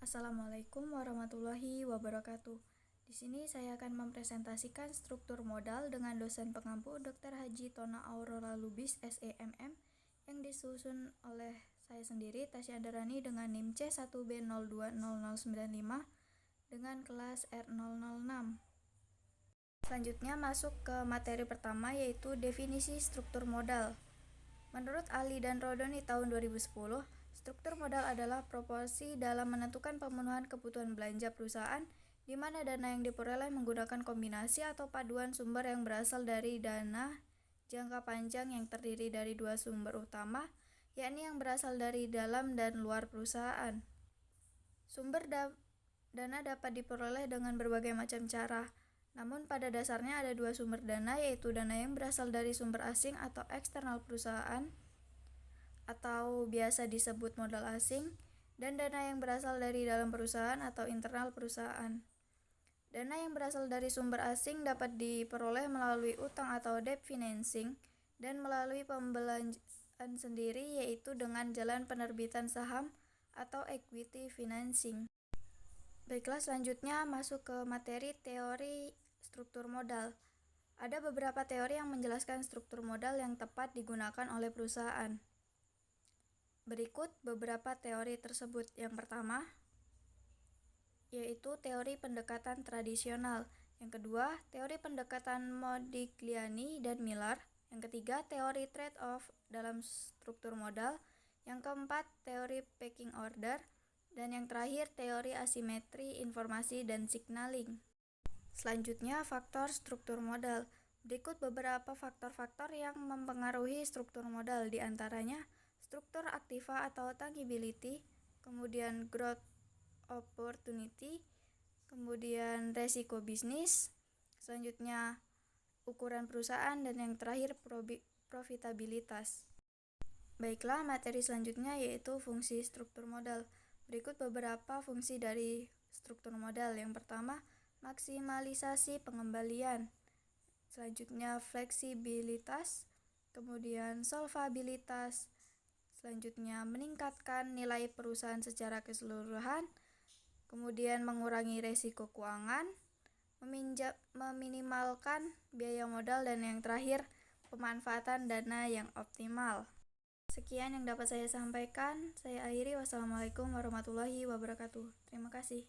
Assalamualaikum warahmatullahi wabarakatuh. Di sini saya akan mempresentasikan struktur modal dengan dosen pengampu Dr. Haji Tona Aurora Lubis SEMM yang disusun oleh saya sendiri Tasya Andarani dengan NIM C1B020095 dengan kelas R006. Selanjutnya masuk ke materi pertama, yaitu definisi struktur modal. Menurut Ali dan Rodoni tahun 2010, struktur modal adalah proporsi dalam menentukan pemenuhan kebutuhan belanja perusahaan di mana dana yang diperoleh menggunakan kombinasi atau paduan sumber yang berasal dari dana jangka panjang yang terdiri dari dua sumber utama, yakni yang berasal dari dalam dan luar perusahaan. Sumber dana dapat diperoleh dengan berbagai macam cara, namun pada dasarnya ada dua sumber dana, yaitu dana yang berasal dari sumber asing atau eksternal perusahaan atau biasa disebut modal asing, dan dana yang berasal dari dalam perusahaan atau internal perusahaan. Dana yang berasal dari sumber asing dapat diperoleh melalui utang atau debt financing dan melalui pembelanjaan sendiri, yaitu dengan jalan penerbitan saham atau equity financing. Baiklah, selanjutnya masuk ke materi teori struktur modal. Ada beberapa teori yang menjelaskan struktur modal yang tepat digunakan oleh perusahaan. Berikut beberapa teori tersebut. Yang pertama, yaitu teori pendekatan tradisional. Yang kedua, teori pendekatan Modigliani dan Miller. Yang ketiga, teori trade-off dalam struktur modal. Yang keempat, teori pecking order. Dan yang terakhir, teori asimetri informasi dan signaling. Selanjutnya, faktor struktur modal. Berikut beberapa faktor-faktor yang mempengaruhi struktur modal, di antaranya struktur aktiva atau tangibility, kemudian growth opportunity, kemudian resiko bisnis, selanjutnya ukuran perusahaan, dan yang terakhir profitabilitas. Baiklah, materi selanjutnya yaitu fungsi struktur modal. Berikut beberapa fungsi dari struktur modal. Yang pertama, maksimalisasi pengembalian. Selanjutnya, fleksibilitas, kemudian solvabilitas. Selanjutnya, meningkatkan nilai perusahaan secara keseluruhan, kemudian mengurangi resiko keuangan, meminimalkan biaya modal, dan yang terakhir, pemanfaatan dana yang optimal. Sekian yang dapat saya sampaikan. Saya akhiri. Wassalamualaikum warahmatullahi wabarakatuh. Terima kasih.